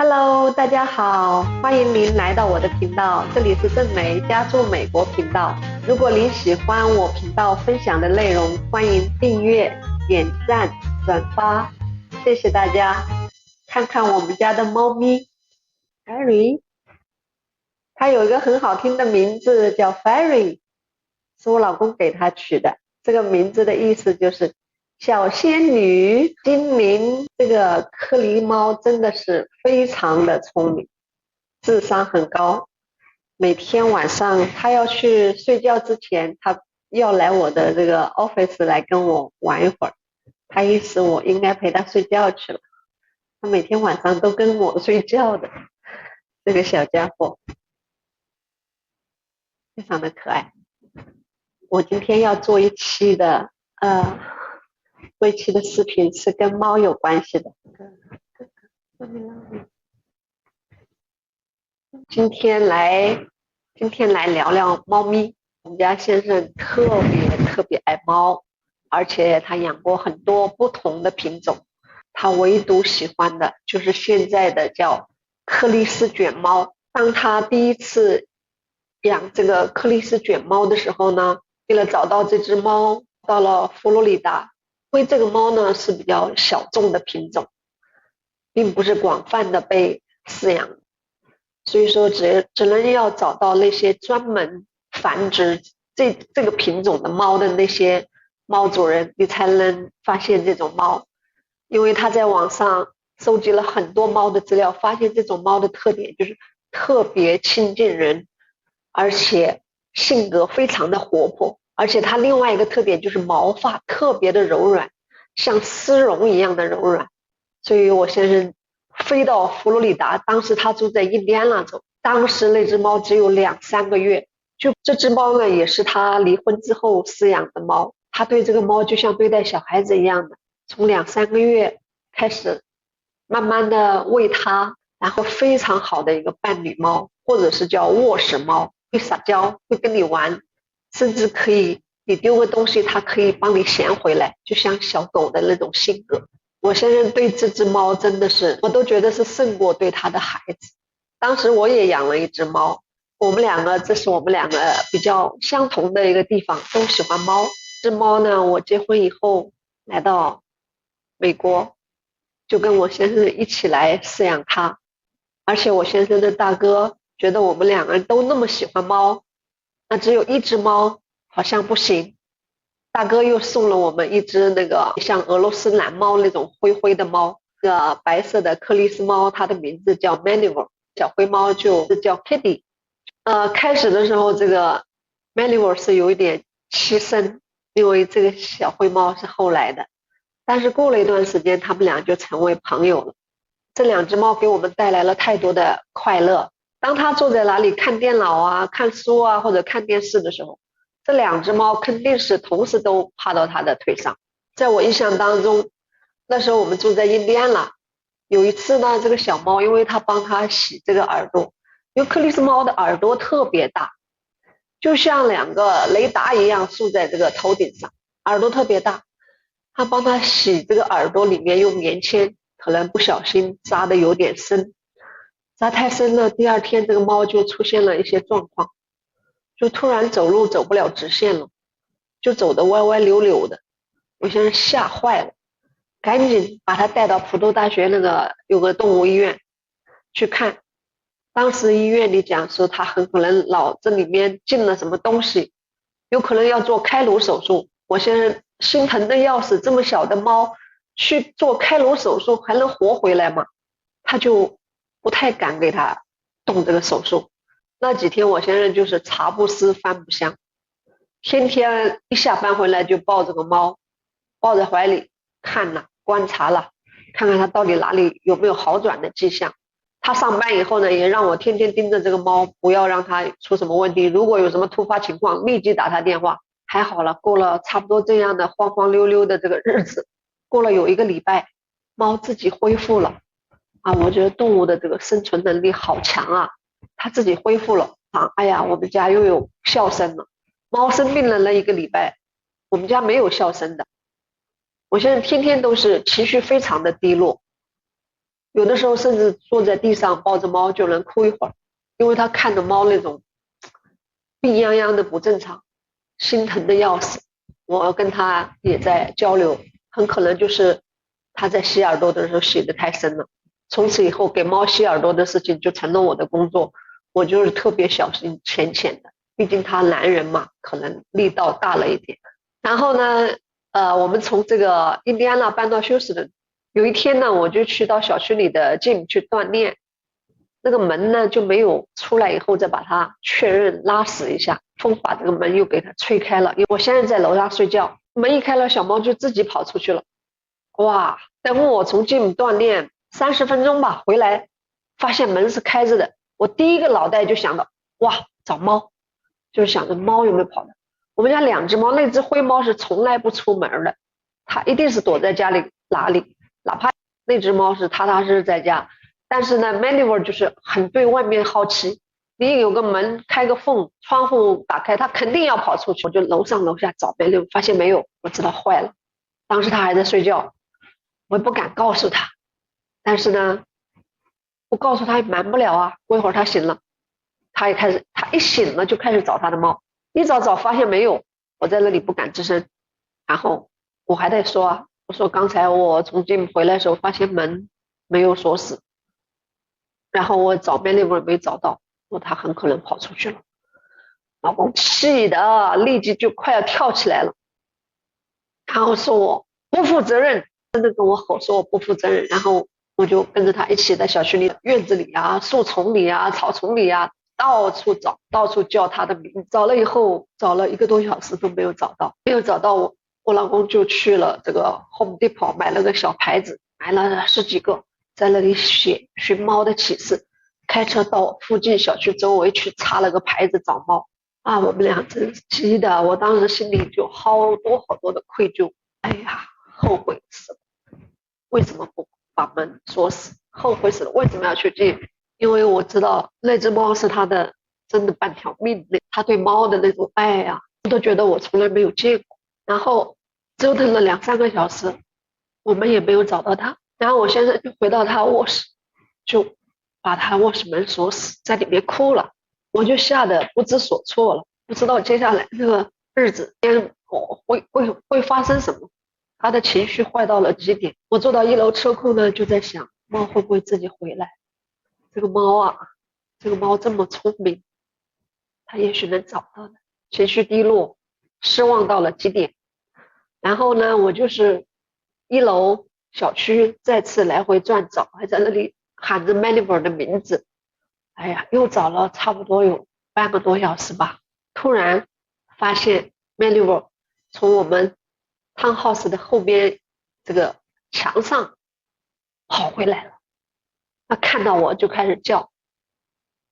Hello，大家好，欢迎您来到我的频道，这里是正梅家住美国频道。如果您喜欢我频道分享的内容，欢迎订阅、点赞、转发，谢谢大家。看看我们家的猫咪 Fairy，它有一个很好听的名字叫 Fairy，是我老公给它取的。这个名字的意思就是小仙女、精灵。这个克里猫真的是非常的聪明，智商很高。每天晚上它要去睡觉之前，它要来我的这个 office 来跟我玩一会儿。它意思我应该陪它睡觉去了。它每天晚上都跟我睡觉的，这个小家伙非常的可爱。我今天要做一期的视频是跟猫有关系的。今天来聊聊猫咪。我们家先生特别爱猫，而且他养过很多不同的品种，他唯独喜欢的就是现在的叫克里斯卷猫。当他第一次养这个克里斯卷猫的时候呢，为了找到这只猫，到了佛罗里达，因为这个猫呢是比较小众的品种，并不是广泛的被饲养，所以说只能要找到那些专门繁殖这个品种的猫的那些猫主人，你才能发现这种猫。因为他在网上收集了很多猫的资料，发现这种猫的特点就是特别亲近人，而且性格非常的活泼，而且它另外一个特点就是毛发特别的柔软，像丝绒一样的柔软。所以我先生飞到佛罗里达，当时他住在印第安纳州，当时那只猫只有2-3个月。就这只猫呢，也是他离婚之后饲养的猫，他对这个猫就像对待小孩子一样的，从2-3个月开始慢慢的喂它，然后非常好的一个伴侣猫，或者是叫卧室猫，会撒娇，会跟你玩，甚至可以你丢个东西它可以帮你衔回来，就像小狗的那种性格。我先生对这只猫真的是，我都觉得是胜过对他的孩子。当时我也养了一只猫，这是我们两个比较相同的一个地方，都喜欢猫。这只猫呢，我结婚以后来到美国，就跟我先生一起来饲养它。而且我先生的大哥觉得我们两个人都那么喜欢猫，那只有一只猫好像不行。大哥又送了我们一只那个像俄罗斯蓝猫那种灰灰的猫，白色的克里斯猫，它的名字叫 Manival， 小灰猫就是叫 Kitty。开始的时候这个 Manival 是有一点牺牲，因为这个小灰猫是后来的，但是过了一段时间，他们俩就成为朋友了。这两只猫给我们带来了太多的快乐。当他坐在哪里看电脑啊、看书啊或者看电视的时候，这两只猫肯定是同时都趴到他的腿上。在我印象当中，那时候我们住在印第安纳，有一次呢，这个小猫因为他帮他洗这个耳朵，因为克里斯猫的耳朵特别大，就像2个雷达一样竖在这个头顶上，耳朵特别大。他帮他洗这个耳朵里面用棉签，可能不小心扎的有点深，扎太深了，第二天这个猫就出现了一些状况，就突然走路走不了直线了，就走得歪歪扭扭的。我先生吓坏了，赶紧把它带到普渡大学那个有个动物医院去看。当时医院里讲说它很可能脑子里面进了什么东西，有可能要做开颅手术。我先生心疼的要死，这么小的猫去做开颅手术还能活回来吗？他就不太敢给他动这个手术。那几天我先生就是茶不思饭不香，天天一下班回来就抱着个猫，抱在怀里看了观察了，看看他到底哪里有没有好转的迹象。他上班以后呢，也让我天天盯着这个猫，不要让它出什么问题，如果有什么突发情况立即打他电话。还好了，过了差不多这样的荒荒溜溜的这个日子，过了有1个礼拜，猫自己恢复了啊！我觉得动物的这个生存能力好强啊，它自己恢复了啊！哎呀，我们家又有笑声了。猫生病了那1个礼拜，我们家没有笑声的。我现在天天都是情绪非常的低落，有的时候甚至坐在地上抱着猫就能哭一会儿，因为他看着猫那种病殃殃的不正常，心疼的要死。我跟他也在交流，很可能就是他在洗耳朵的时候洗得太深了，从此以后给猫洗耳朵的事情就成了我的工作，我就是特别小心浅浅的，毕竟他男人嘛，可能力道大了一点。然后呢，我们从这个印第安纳搬到休斯顿，有一天呢，我就去到小区里的 gym 去锻炼，那个门呢就没有出来，以后再把它确认拉死一下，风把这个门又给它吹开了。因为我现在在楼上睡觉，门一开了，小猫就自己跑出去了。哇，等我从 gym 锻炼30分钟吧，回来发现门是开着的，我第一个脑袋就想到，哇，找猫，就是想着猫有没有跑的。我们家2只猫，那只灰猫是从来不出门的，它一定是躲在家里哪里，哪怕那只猫是踏踏实实在家。但是呢 Maniver 就是很对外面好奇，你有个门开个缝，窗户打开，它肯定要跑出去。我就楼上楼下找 Maniver， 发现没有，我知道坏了。当时他还在睡觉，我也不敢告诉他，但是呢，不告诉他也瞒不了啊。过一会儿他醒了，他一醒了就开始找他的猫，一找发现没有，我在那里不敢吱声。然后我还在说啊，我说刚才我从 gym 回来的时候发现门没有锁死，然后我找 Maniver 没找到，说他很可能跑出去了。老公气的立即就快要跳起来了，然后说我不负责任，真的跟我吼说我不负责任。然后我就跟着他一起在小区里院子里啊、树丛里啊、草丛里啊到处找，到处叫他的名字。找了以后找了1个多小时都没有找到，没有找到我老公就去了这个 Home Depot 买了个小牌子，买了10几个，在那里写寻猫的启事，开车到附近小区周围去插了个牌子找猫。啊，我们俩真是急的，我当时心里就好多好多的愧疚。哎呀，后悔死了，为什么不把门锁死？后悔死了，为什么要去进？因为我知道那只猫是他的真的半条命，他对猫的那种爱呀，我都觉得我从来没有见过。然后折腾了2、3个小时，我们也没有找到他。然后我先生就回到他卧室，就把他卧室门锁死，在里面哭了。我就吓得不知所措了，不知道接下来这个日子会发生什么。他的情绪坏到了极点。我坐到1楼车库呢，就在想猫会不会自己回来。这个猫啊，这个猫这么聪明，它也许能找到的。情绪低落，失望到了极点。然后呢，我就是1楼小区再次来回转找，还在那里喊着 Maniver 的名字。哎呀，又找了差不多有半个多小时吧，突然发现 Maniver 从我们 townhouse 的后边这个墙上跑回来了。他看到我就开始叫，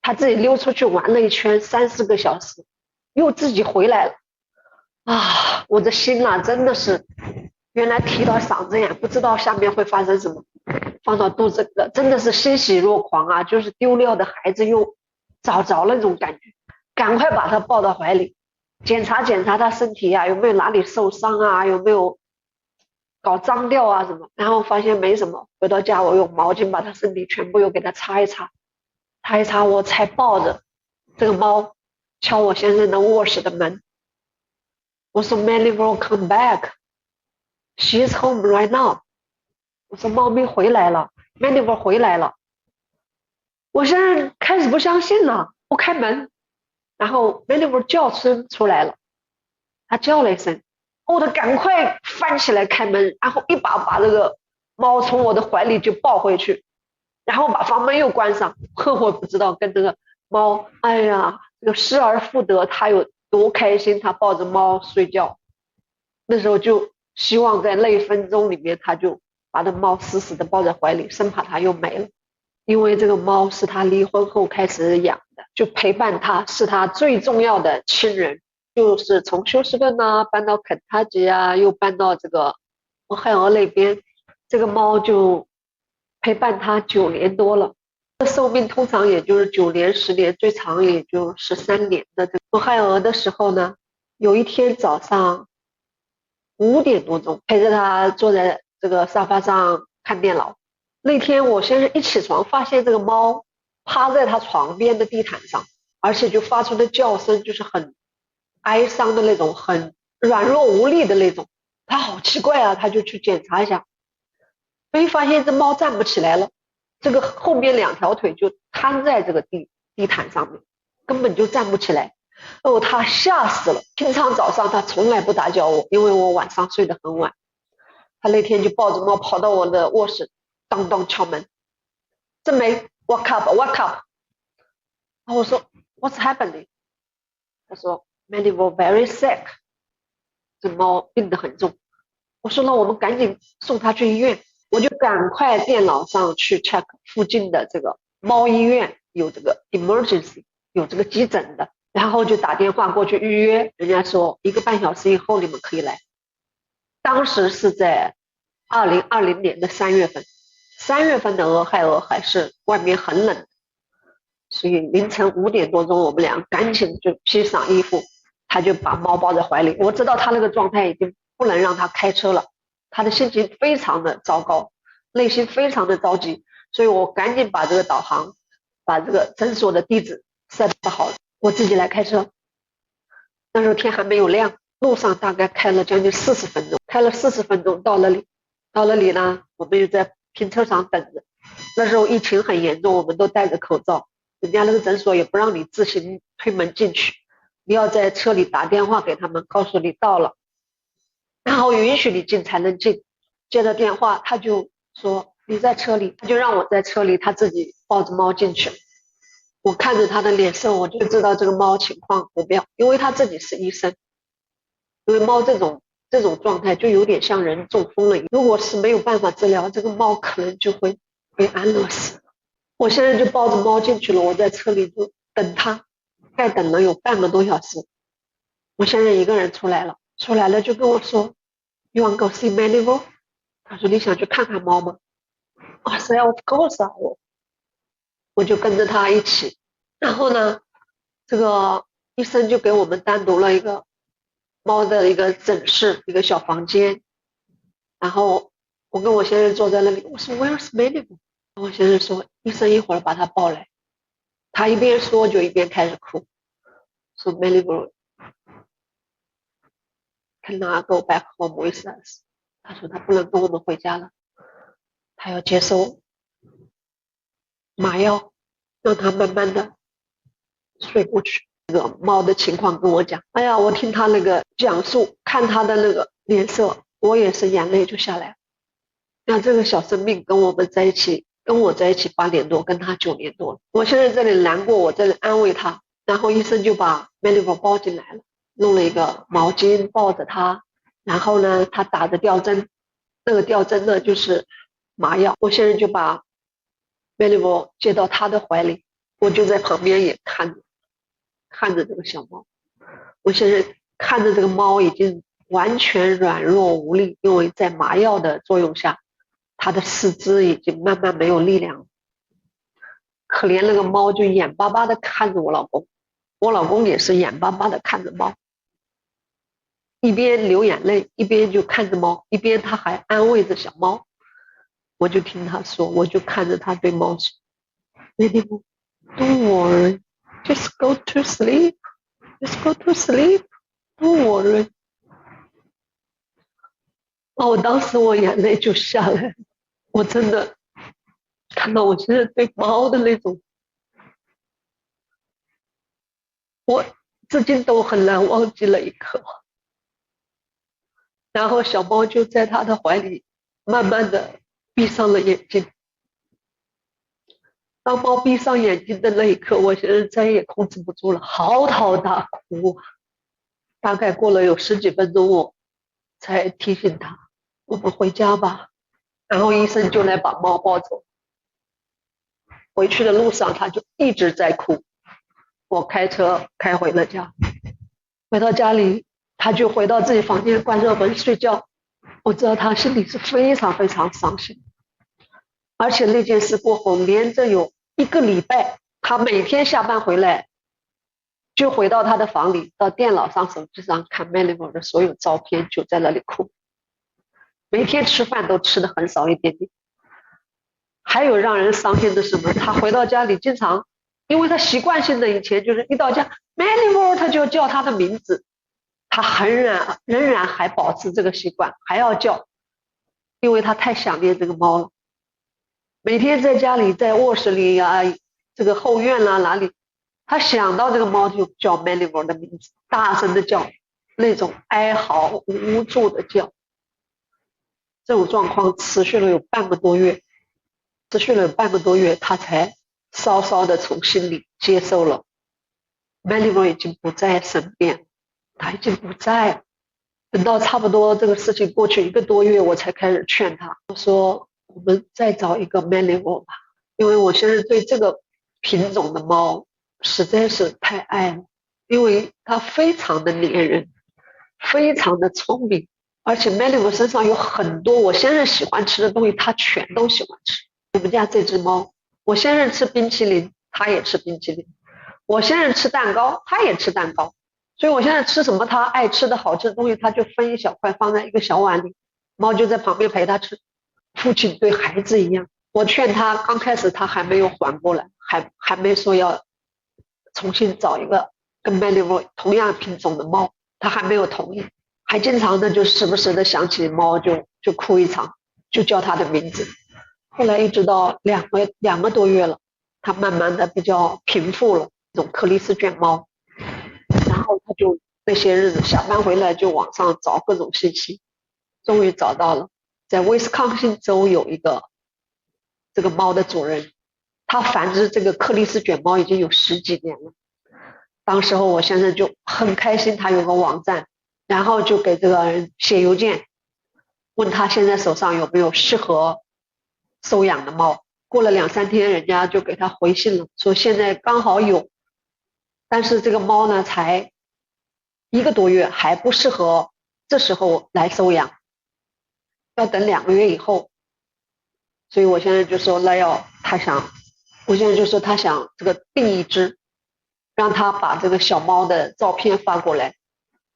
他自己溜出去玩了一圈3、4个小时，又自己回来了。啊，我的心啊，真的是原来提到嗓子眼，不知道下面会发生什么。放到肚子里了，真的是欣喜若狂啊！就是丢掉的孩子又找着了那种感觉，赶快把他抱到怀里，检查检查他身体啊，有没有哪里受伤啊，有没有搞脏掉啊什么。然后发现没什么，回到家我用毛巾把他身体全部又给他擦一擦，擦一擦，我才抱着这个猫敲我先生的卧室的门。我说 Maniver come back, she's home right now。我说猫咪回来了 ，Maniver 回来了。我现在开始不相信了，不开门，然后 Maniver 叫声出来了，他叫了一声，我得赶快翻起来开门，然后一把把这个猫从我的怀里就抱回去，然后把房门又关上。我不知道跟这个猫，哎呀，这个失而复得，他有多开心，他抱着猫睡觉。那时候就希望在那1分钟里面，他就把这猫死死的抱在怀里，生怕它又没了。因为这个猫是他离婚后开始养的，就陪伴他，是他最重要的亲人。就是从休斯顿啊搬到肯塔基啊，又搬到这个俄亥俄那边，这个猫就陪伴他9年多了。寿命通常也就是9年、10年，最长也就13年的。俄亥俄的时候呢，有一天早上5点多钟，陪着他坐在这个沙发上看电脑，那天我先生一起床，发现这个猫趴在他床边的地毯上，而且就发出的叫声就是很哀伤的那种，很软弱无力的那种。他好奇怪啊，他就去检查一下，没发现这猫站不起来了，这个后面2条腿就瘫在这个地毯上面，根本就站不起来。哦，他吓死了。平常早上他从来不打搅我，因为我晚上睡得很晚。他那天就抱着猫跑到我的卧室，当当敲门，郑梅 ，wake up，wake up。然后我说 What's happening？ 他说 Malibu very sick， 这猫病得很重。我说那我们赶紧送他去医院。我就赶快电脑上去 check 附近的这个猫医院有这个 emergency， 有这个急诊的，然后就打电话过去预约，人家说1个半小时以后你们可以来。当时是在2020年的3月份，3月份的俄亥是外面很冷，所以凌晨5点多钟，我们俩赶紧就披上衣服，他就把猫抱在怀里。我知道他那个状态已经不能让他开车了，他的心情非常的糟糕，内心非常的着急，所以我赶紧把这个导航，把这个诊所的地址set好，我自己来开车。那时候天还没有亮，路上大概开了将近40分钟，开了40分钟到了里呢，我们就在停车场等着。那时候疫情很严重，我们都戴着口罩，人家那个诊所也不让你自行推门进去，你要在车里打电话给他们，告诉你到了，然后允许你进才能进。接了电话，他就说你在车里，他就让我在车里，他自己抱着猫进去了。我看着他的脸色，我就知道这个猫情况不妙，因为他自己是医生。因为猫这种状态就有点像人中风了，如果是没有办法治疗，这个猫可能就会被安乐死。我现在就抱着猫进去了，我在车里就等他，该等了有半个多小时。我现在一个人出来了就跟我说 You want go see Malibu？ 他说你想去看看猫吗？我说 Of course 啊，我就跟着他一起。然后呢，这个医生就给我们单独了一个猫的一个诊室，一个小房间。然后我跟我先生坐在那里，我说 Where's Malibu？ 我先生说医生一会儿把他抱来。他一边说就一边开始哭，说 Malibu cannot go back home with us。 他说他不能跟我们回家了，他要接受麻药，让他慢慢的睡过去。这个猫的情况跟我讲，哎呀，我听他那个讲述，看他的那个脸色，我也是眼泪就下来了。那这个小生命跟我在一起8年多，跟他9年多了。我现在这里难过，我这里安慰他，然后医生就把 Malibu 抱进来了，弄了一个毛巾抱着他，然后呢，他打着吊针，那个吊针呢就是麻药。我现在就把 Malibu 接到他的怀里，我就在旁边也看着这个小猫。我现在看着这个猫已经完全软弱无力，因为在麻药的作用下，它的四肢已经慢慢没有力量了。可怜那个猫就眼巴巴的看着我老公，我老公也是眼巴巴的看着猫，一边流眼泪，一边就看着猫，一边他还安慰着小猫。我就听他说，我就看着他对猫说 Baby, don't worry, just go to sleep, just go to sleep, don't worry。 我当时我眼泪就下来了，我真的看到我现在对猫的那种，我至今都很难忘记了一刻。然后小猫就在他的怀里慢慢的闭上了眼睛。当猫闭上眼睛的那一刻，我现在再也控制不住了，嚎啕大哭。大概过了有10几分钟，我才提醒他我们回家吧，然后医生就来把猫抱走。回去的路上他就一直在哭，我开车开回了家。回到家里他就回到自己房间关热门睡觉。我知道他心里是非常非常伤心，而且那件事过后连着有1个礼拜，他每天下班回来就回到他的房里，到电脑上手机上看 Malibu 的所有照片，就在那里哭。每天吃饭都吃的很少一点点。还有让人伤心的是什么？他回到家里经常，因为他习惯性的以前就是一到家 Manimal 他就叫他的名字，他仍然还保持这个习惯，还要叫，因为他太想念这个猫了。每天在家里，在卧室里啊，这个后院啦、哪里，他想到这个猫就叫 Manimal 的名字，大声的叫，那种哀嚎无助的叫。这种状况持续了有半个多月，他才稍稍的从心里接受了 Manimal 已经不在身边，他已经不在了。等到差不多这个事情过去1个多月，我才开始劝他，我说我们再找一个 Manimal 吧，因为我现在对这个品种的猫实在是太爱了，因为它非常的粘人，非常的聪明，而且 Manimal 身上有很多我先生喜欢吃的东西，他全都喜欢吃。我们家这只猫，我先生吃冰淇淋，他也吃冰淇淋；我先生吃蛋糕，他也吃蛋糕。所以我现在吃什么他爱吃的好吃的东西，他就分一小块放在一个小碗里，猫就在旁边陪他吃。父亲对孩子一样。我劝他，刚开始他还没有缓过来，还没说要重新找一个跟 Manimal 同样品种的猫，他还没有同意，还经常的就时不时的想起猫就哭一场，就叫它的名字。后来一直到两个多月了，他慢慢的比较平复了这种克里斯卷猫。然后他就那些日子下班回来就网上找各种信息，终于找到了，在威斯康星州有一个这个猫的主人，他繁殖这个克里斯卷猫已经有10几年了。当时候我先生就很开心，他有个网站，然后就给这个人写邮件，问他现在手上有没有适合收养的猫。过了2、3天，人家就给他回信了，说现在刚好有，但是这个猫呢才1个多月，还不适合这时候来收养，要等2个月以后。所以我现在就说我现在就说他想这个订一只，让他把这个小猫的照片发过来，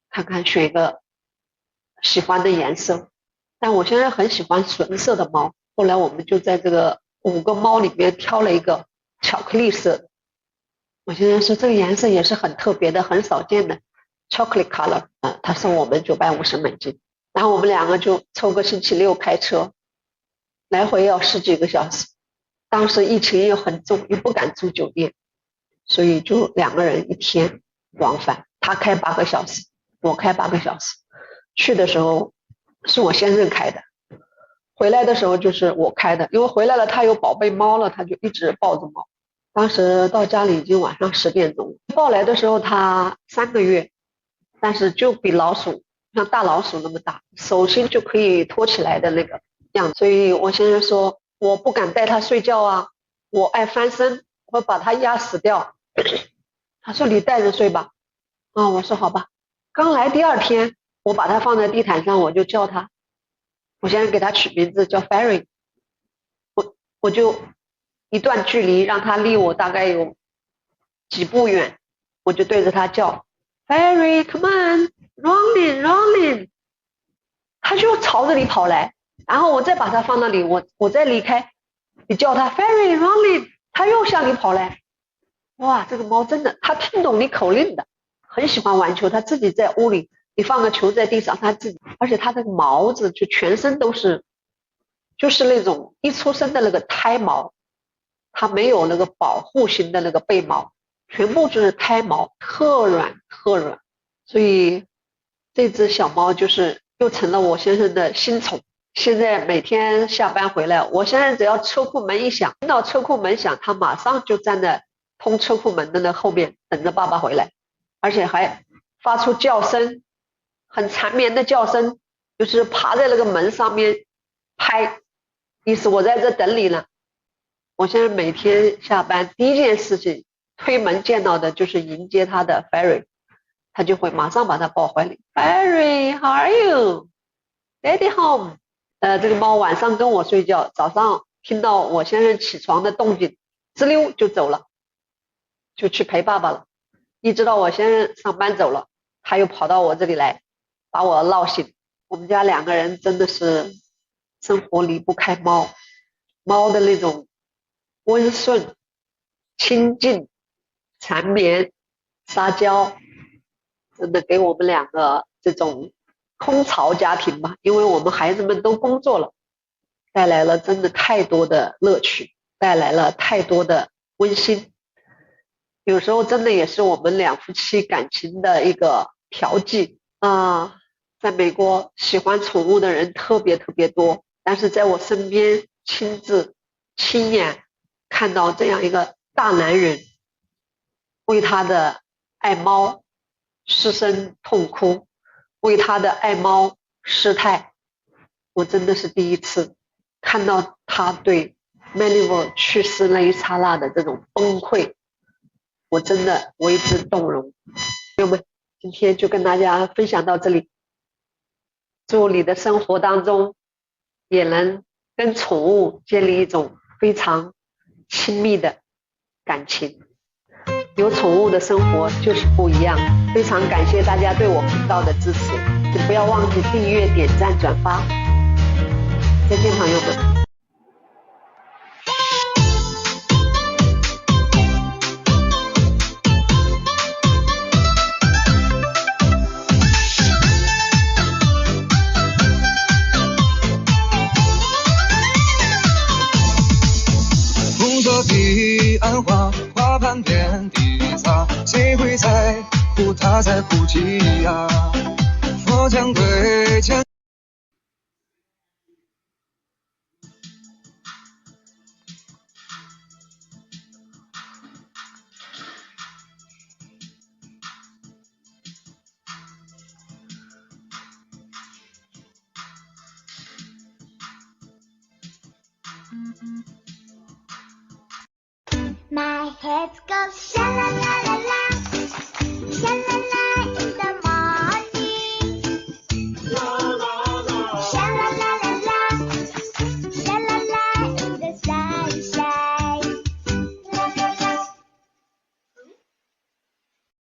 看看选一个喜欢的颜色。但我现在很喜欢纯色的猫，后来我们就在这个5个猫里面挑了一个巧克力色的。我现在说这个颜色也是很特别的，很少见的 chocolate color，他送我们950美金。然后我们2个就抽个星期6开车，来回要10几个小时。当时疫情又很重，又不敢住酒店，所以就2个人1天往返，他开8个小时，我开8个小时。去的时候是我先生开的，回来的时候就是我开的，因为回来了他有宝贝猫了，他就一直抱着猫。当时到家里已经晚上10点钟，抱来的时候他3个月，但是就比老鼠像大老鼠那么大，手心就可以托起来的那个样子。所以我先生说我不敢带他睡觉啊，我爱翻身，我把他压死掉。他说你带着睡吧。我说好吧。刚来第2天，我把他放在地毯上，我就叫他，我先生给他取名字叫 Ferry， 我就一段距离让他离我大概有几步远，我就对着他叫 Ferry come on running running， 他就朝着你跑来，然后我再把他放那里，我再离开，你叫他 Ferry running， 他又向你跑来。哇，这个猫真的他听懂你口令的，很喜欢玩球，他自己在屋里你放个球在地上，他自己，而且他这个毛子就全身都是，就是那种一出生的那个胎毛，它没有那个保护型的那个背毛，全部就是胎毛，特软特软。所以这只小猫就是又成了我先生的新宠。现在每天下班回来，我先生只要车库门一响，听到车库门响，他马上就站在通车库门的那后面等着爸爸回来，而且还发出叫声，很缠绵的叫声，就是爬在那个门上面拍，意思我在这等你呢。我现在每天下班第一件事情推门见到的就是迎接他的 Ferry， 他就会马上把他抱怀里。 Ferry how are you Daddy home。 这个猫晚上跟我睡觉，早上听到我先生起床的动静，滋溜就走了，就去陪爸爸了。一直到我先生上班走了，他又跑到我这里来把我闹醒。我们家2个人真的是生活离不开猫，猫的那种温顺、亲近、缠绵、撒娇，真的给我们两个这种空巢家庭吧，因为我们孩子们都工作了，带来了真的太多的乐趣，带来了太多的温馨。有时候真的也是我们两夫妻感情的一个调剂啊。在美国，喜欢宠物的人特别特别多，但是在我身边亲眼看到这样一个大男人为他的爱猫失声痛哭，为他的爱猫失态，我真的是第一次看到他对 Malibu 去世那一刹那的这种崩溃，我真的为之动容。朋友们，今天就跟大家分享到这里，祝你的生活当中也能跟宠物建立一种非常亲密的感情。有宠物的生活就是不一样。非常感谢大家对我频道的支持，请不要忘记订阅、点赞、转发。再见，朋友们。红色彼岸花，花瓣遍地撒，谁会在乎他在哭泣呀？佛将归前。My head goes sha la la la la, sha la